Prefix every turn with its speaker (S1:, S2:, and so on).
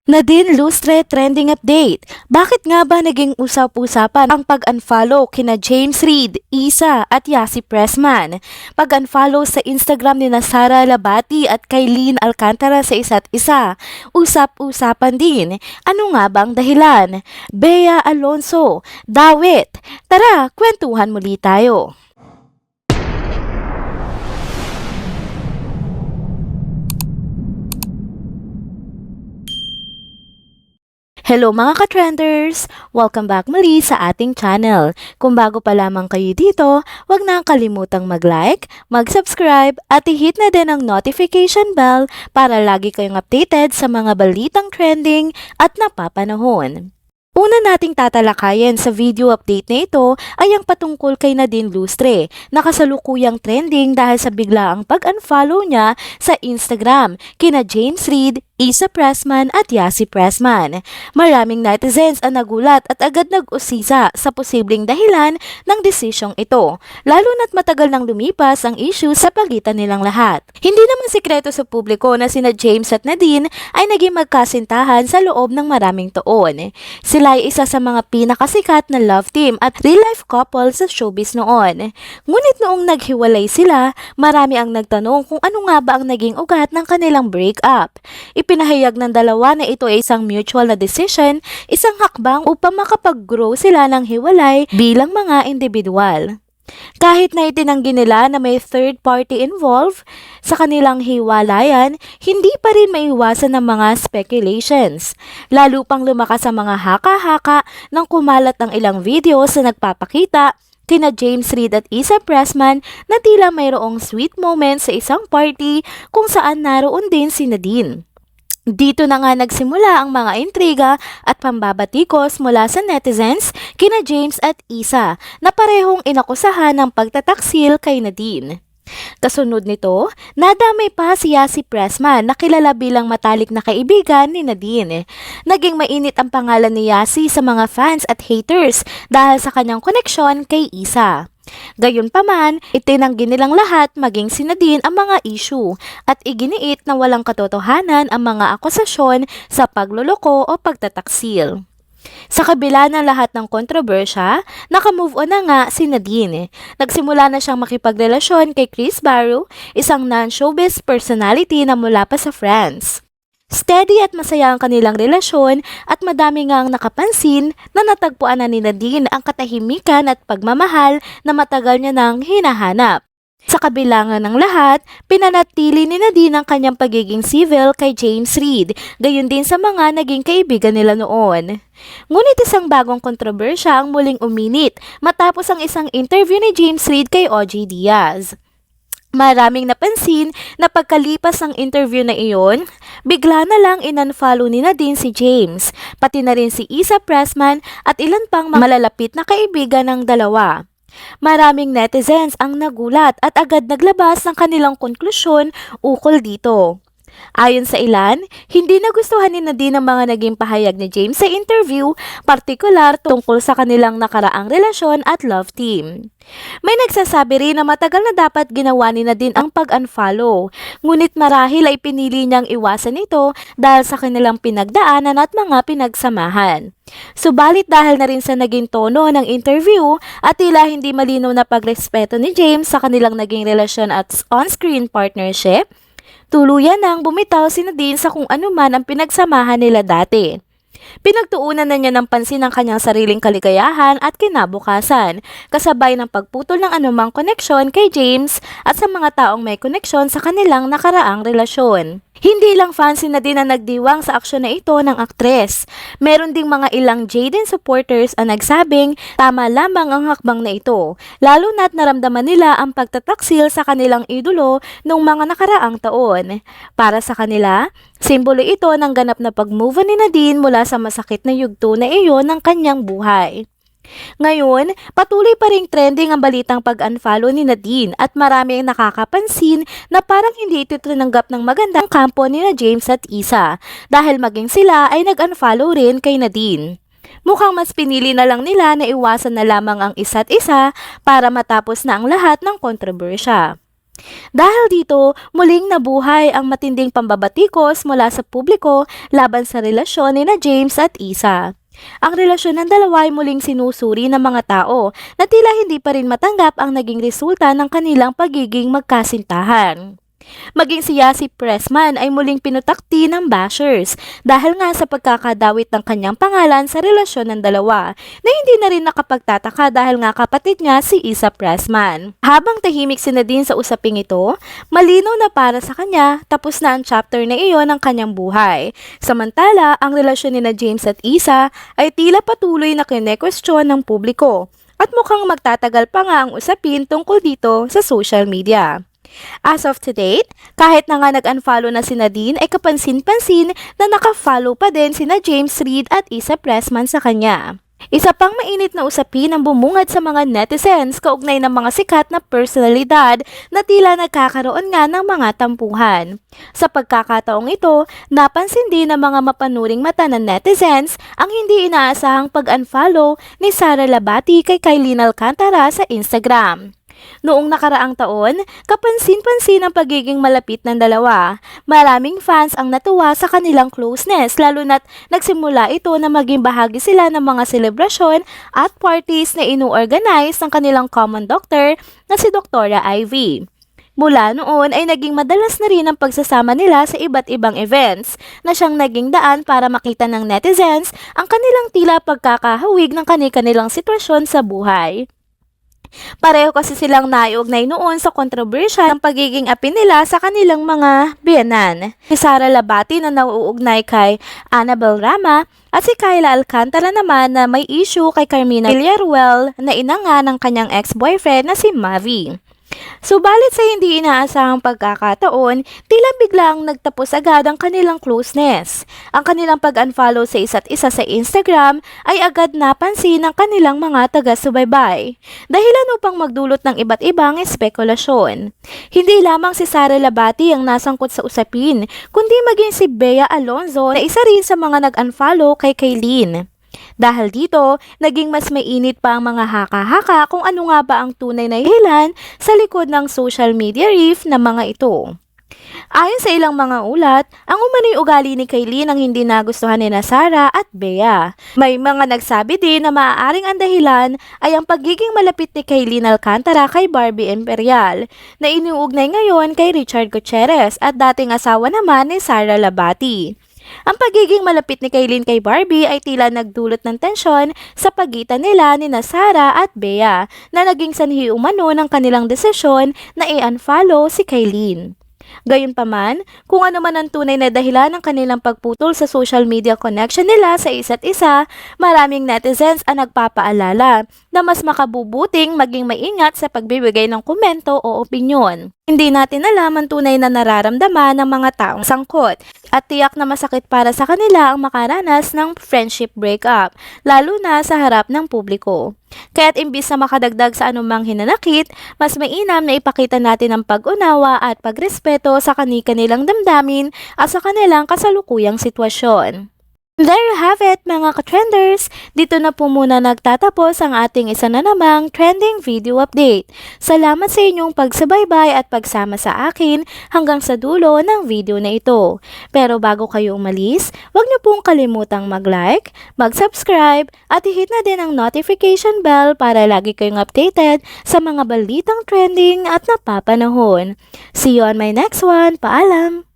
S1: Nadine Lustre trending update. Bakit nga ba naging usap-usapan ang pag-unfollow kina James Reid, Isa at Yasi Pressman? Pag-unfollow sa Instagram ni Sara Labati at Kailin Alcantara sa isa't isa. Usap-usapan din. Ano nga bang dahilan? Bea Alonso, Dawit. Tara, kwentuhan muli tayo. Hello mga ka-trenders! Welcome back muli sa ating channel. Kung bago pa lamang kayo dito, huwag na kalimutang mag-like, mag-subscribe at i-hit na din ang notification bell para lagi kayong updated sa mga balitang trending at napapanahon. Una nating tatalakayin sa video update na ito ay ang patungkol kay Nadine Lustre na kasalukuyang trending dahil sa biglaang pag-unfollow niya sa Instagram kina James Reid, Isa Pressman at Yasi Pressman. Maraming netizens ang nagulat at agad nag-usisa sa posibleng dahilan ng desisyong ito, lalo na't matagal nang lumipas ang issue sa pagitan nilang lahat. Hindi naman sikreto sa publiko na sina James at Nadine ay naging magkasintahan sa loob ng maraming taon. Sila ay isa sa mga pinakasikat na love team at real-life couple sa showbiz noon. Ngunit noong naghiwalay sila, marami ang nagtanong kung ano nga ba ang naging ugat ng kanilang breakup. Ipinahayag ng dalawa na ito ay isang mutual na decision, isang hakbang upang makapag-grow sila ng hiwalay bilang mga individual. Kahit na itinanggi nila na may third party involved sa kanilang hiwalayan, hindi pa rin maiwasan ng mga speculations. Lalo pang lumakas ang mga haka-haka nang kumalat ang ilang videos na nagpapakita kina James Reid at Isa Pressman na tila mayroong sweet moment sa isang party kung saan naroon din si Nadine. Dito na nga nagsimula ang mga intriga at pambabatikos mula sa netizens kina James at Isa na parehong inakusahan ng pagtataksil kay Nadine. Kasunod nito, nadamay pa si Yasi Pressman na kilala bilang matalik na kaibigan ni Nadine. Naging mainit ang pangalan ni Yasi sa mga fans at haters dahil sa kanyang koneksyon kay Isa. Gayunpaman, itinanggi nilang lahat maging si Nadine ang mga issue at iginiit na walang katotohanan ang mga akusasyon sa pagloloko o pagtataksil. Sa kabila ng lahat ng kontrobersya, naka-move on na nga si Nadine. Nagsimula na siyang makipagrelasyon kay Chris Barrow, isang non-showbiz personality na mula pa sa France. Steady at masaya ang kanilang relasyon at madami ngang nakapansin na natagpuan na ni Nadine ang katahimikan at pagmamahal na matagal niya nang hinahanap. Sa kabilangan ng lahat, pinanatili ni Nadine ang kanyang pagiging civil kay James Reid, gayon din sa mga naging kaibigan nila noon. Ngunit isang bagong kontrobersya ang muling uminit matapos ang isang interview ni James Reid kay OJ Diaz. Maraming napansin na pagkalipas ng interview na iyon, bigla na lang in-unfollow ni Nadine si James, pati na rin si Isa Pressman at ilan pang malalapit na kaibigan ng dalawa. Maraming netizens ang nagulat at agad naglabas ng kanilang konklusyon ukol dito. Ayon sa ilan, hindi nagustuhan ni Nadine ang mga naging pahayag ni James sa interview, partikular tungkol sa kanilang nakaraang relasyon at love team. May nagsasabi rin na matagal na dapat ginawa ni Nadine ang pag-unfollow, ngunit marahil ay pinili niyang iwasan ito dahil sa kanilang pinagdaanan at mga pinagsamahan. Subalit dahil na rin sa naging tono ng interview at tila hindi malinaw na pagrespeto ni James sa kanilang naging relasyon at on-screen partnership, tuluyan nang bumitaw si Nadine sa kung ano man ang pinagsamahan nila dati. Pinagtuunan na niya ng pansin ang kanyang sariling kaligayahan at kinabukasan, kasabay ng pagputol ng anumang koneksyon kay James at sa mga taong may koneksyon sa kanilang nakaraang relasyon. Hindi lang fans si Nadine na nagdiwang sa aksyon na ito ng aktres. Meron ding mga ilang Jaden supporters ang nagsabing tama lamang ang hakbang na ito, lalo na't naramdaman nila ang pagtataksil sa kanilang idolo noong mga nakaraang taon. Para sa kanila, simbolo ito ng ganap na pag-move on ni Nadine mula sa masakit na yugto na iyon ng kanyang buhay. Ngayon, patuloy pa ring trending ang balitang pag-unfollow ni Nadine at marami ang nakakapansin na parang hindi ito tinanggap ng magandang kampo ni James at Isa dahil maging sila ay nag-unfollow rin kay Nadine. Mukhang mas pinili na lang nila na iwasan na lamang ang isa't isa para matapos na ang lahat ng kontrobersya. Dahil dito, muling nabuhay ang matinding pambabatikos mula sa publiko laban sa relasyon ni na James at Isa. Ang relasyon ng dalawa ay muling sinusuri ng mga tao na tila hindi pa rin matanggap ang naging resulta ng kanilang pagiging magkasintahan. Maging si Yasi Pressman ay muling pinutakti ng bashers dahil nga sa pagkakadawit ng kanyang pangalan sa relasyon ng dalawa na hindi na rin nakapagtataka dahil nga kapatid niya si Isa Pressman. Habang tahimik si Nadine sa usaping ito, malinaw na para sa kanya tapos na ang chapter na iyon ng kanyang buhay. Samantala, ang relasyon ni na James at Isa ay tila patuloy na kine-question ng publiko at mukhang magtatagal pa nga ang usapin tungkol dito sa social media. As of to date, kahit na nga nag-unfollow na si Nadine ay kapansin-pansin na naka-follow pa din sina James Reid at Isa Pressman sa kanya. Isa pang mainit na usapin ang bumungad sa mga netizens kaugnay ng mga sikat na personalidad na tila nagkakaroon nga ng mga tampuhan. Sa pagkakataong ito, napansin din ng mga mapanuring mata ng netizens ang hindi inaasahang pag-unfollow ni Sara Labati kay Kylene Alcantara sa Instagram. Noong nakaraang taon, kapansin-pansin ang pagiging malapit ng dalawa. Maraming fans ang natuwa sa kanilang closeness lalo na't nagsimula ito na maging bahagi sila ng mga selebrasyon at parties na inu-organize ng kanilang common doctor na si Doktora Ivy. Mula noon ay naging madalas na rin ang pagsasama nila sa iba't ibang events na siyang naging daan para makita ng netizens ang kanilang tila pagkakahawig ng kanilang sitwasyon sa buhay. Pareho kasi silang naiugnay noon sa kontrobersya ng pagiging api nila sa kanilang mga biyenan. Si Sara Labati na nauugnay kay Annabel Rama at si Kyla Alcantara naman na may issue kay Carmina Villaruel na ina nga ng kanyang ex-boyfriend na si Mavi. Subalit sa hindi inaasahang pagkakataon, tila biglang nagtapos agad ang kanilang closeness. Ang kanilang pag-unfollow sa isa't isa sa Instagram ay agad napansin ng kanilang mga taga-subaybay. Dahilan upang magdulot ng iba't ibang espekulasyon. Hindi lamang si Sara Labati ang nasangkot sa usapin, kundi maging si Bea Alonzo na isa rin sa mga nag-unfollow kay Kylene. Dahil dito, naging mas mainit pa ang mga haka-haka kung ano nga ba ang tunay na dahilan sa likod ng social media riff na mga ito. Ayon sa ilang mga ulat, ang umano'y ugali ni Kylene ang hindi nagustuhan ni Sara at Bea. May mga nagsabi din na maaaring ang dahilan ay ang pagiging malapit ni Kylene Alcantara kay Barbie Imperial na iniuugnay ngayon kay Richard Gutierrez at dating asawa naman ni Sara Labati. Ang pagiging malapit ni Kylene kay Barbie ay tila nagdulot ng tensyon sa pagitan nila ni Sara at Bea na naging sanhi umano ng kanilang desisyon na i-unfollow si Kylene. Gayunpaman, kung ano man ang tunay na dahilan ng kanilang pagputol sa social media connection nila sa isa't isa, maraming netizens ang nagpapaalala na mas makabubuting maging maingat sa pagbibigay ng komento o opinyon. Hindi natin alam ang tunay na nararamdaman ng mga taong sangkot at tiyak na masakit para sa kanila ang makaranas ng friendship breakup, lalo na sa harap ng publiko. Kaya't imbis na makadagdag sa anumang hinanakit, mas mainam na ipakita natin ang pag-unawa at pagrespeto sa kanilang damdamin at sa kanilang kasalukuyang sitwasyon. There you have it mga ka-trenders, dito na po muna nagtatapos ang ating isa na namang trending video update. Salamat sa inyong pagsubaybay at pagsama sa akin hanggang sa dulo ng video na ito. Pero bago kayo umalis, huwag niyo pong kalimutang mag-like, mag-subscribe at i-hit na din ang notification bell para lagi kayong updated sa mga balitang trending at napapanahon. See you on my next one. Paalam!